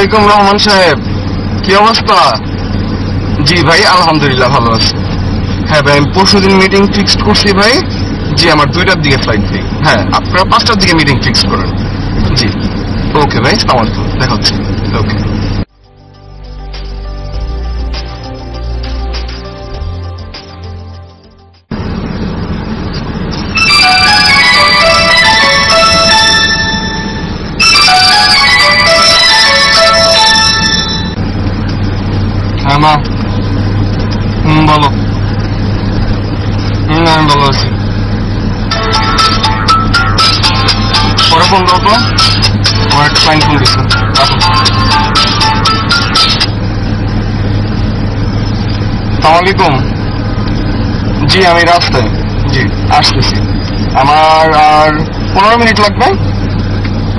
আলাইকুম রহমান সাহেব, কি অবস্থা? জি ভাই, আলহামদুলিল্লাহ ভালো আছি। হ্যাঁ ভাই, আমি পরশুদিন মিটিং ফিক্সড করছি ভাই। জি, আমার 2টার দিকে ফ্লাইট ভাই। হ্যাঁ, আপনারা 5টার দিকে মিটিং ফিক্স করেন। জি, ওকে ভাই, সালাম আলাইকুম, দেখা হচ্ছে। ওকে। হ্যাঁ মা, বলো। আমি ভালো আছি। পরে ফোন দাও তো, আমার একটা ক্লায়েন্ট ফোন দিচ্ছে। রাখো। সালাম আলাইকুম। জি, আমি রাস্তায়। জি, আসতেছি। আমার আর 15 মিনিট লাগবে।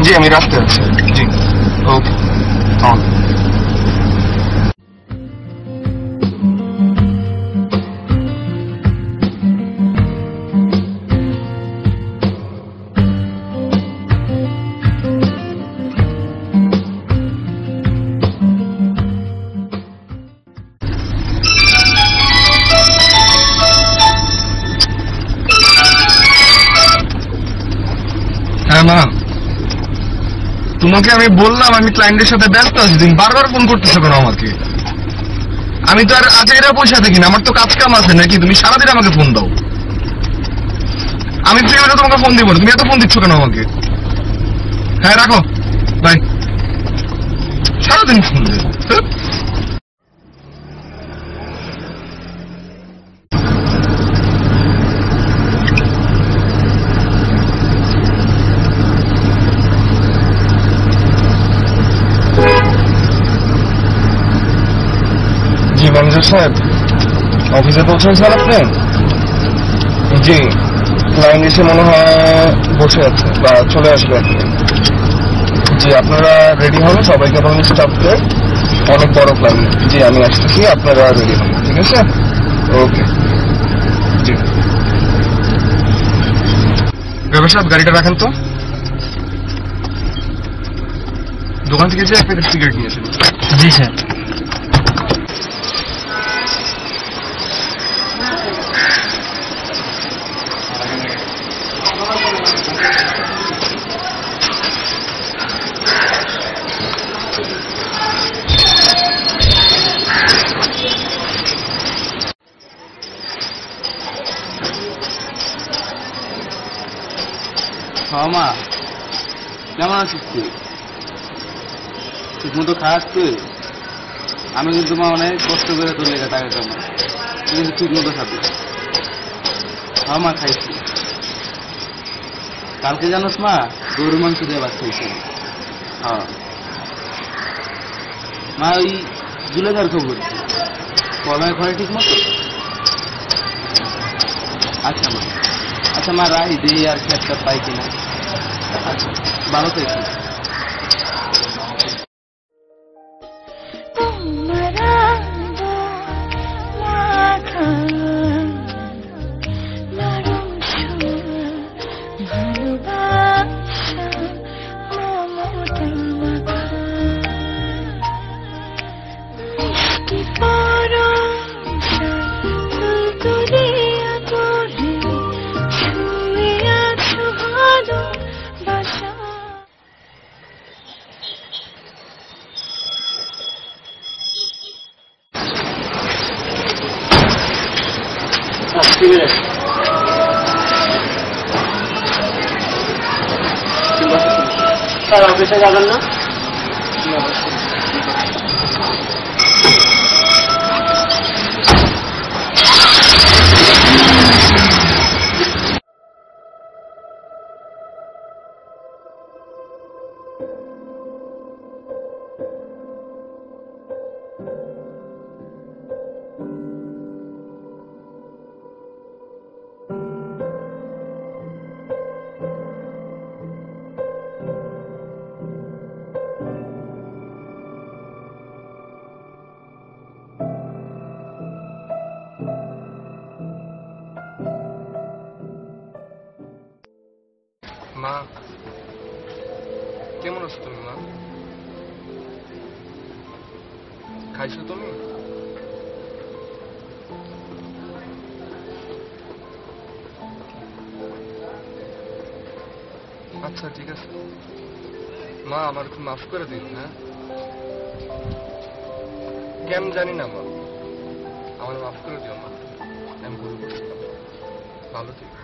জি, আমি রাস্তায় আছি। জি, ওকে। হ্যাঁ মা, তোমাকে আমি বললাম আমি ক্লায়েন্টের সাথে ব্যস্ত আছি, তুমি বারবার ফোন করতেছো কেন আমাকে? আমি তো আর আজেরা পয়সা দেখি না, আমার তো কাজ কাম আছে নাকি? তুমি সারাদিন আমাকে ফোন দাও। আমি ফ্রি হলে তোমাকে ফোন দিব না, তুমি এত ফোন দিচ্ছ কেন আমাকে? হ্যাঁ রাখো, বাই। সারাদিন ফোন দেয়। জি ম্যানেজার সাহেব, অফিসে পৌঁছেন স্যার আপনি? জি, ক্লায়েন্ট এসে মনে হয় বসে আছে বা চলে আসবে আপনি। জি, আপনারা রেডি হন, সবাইকে বলুন স্টাফকে, অনেক বড় ক্লায়েন্ট। জি, আমি আসতেছি, আপনারা রেডি হন, ঠিক আছে? ওকে। জি, ড্রাইভার সাহেব গাড়িটা রাখেন তো। দোকান থেকে যে এক প্যাকেট সিগারেট নিয়েছেন। জি স্যার। মা, কেমন আছিস তুই? ঠিক মতো খাস তুই? আমি কিন্তু মা অনেক কষ্ট করে তোর লেগে টাকা কামাই, তুই কিন্তু ঠিক মতো খাবি। হ্যাঁ মা, খাইছি। কালকে জানোস মা, গরুর মাংস দিয়ে ভাত খাইছি। হ্যাঁ মা, ওই জুলেখার খবর কবে ঘরে ঠিক মতো? আচ্ছা মা, আচ্ছা মা, রাহি দিয়ে আর খেতটা পাই কিনা। আচ্ছা, ভালো থেকো। স্যার অফিসে যাবেন না? মা, কেমন আছো তুমি মা? খাইছো তুমি? আচ্ছা ঠিক আছে মা, আমার খুব মাফ করে দিন। হ্যাঁ, কেন জানি না মা, আমার মাফ করে দিও মা, আমি ভুল করছিলাম। ভালো থেকো।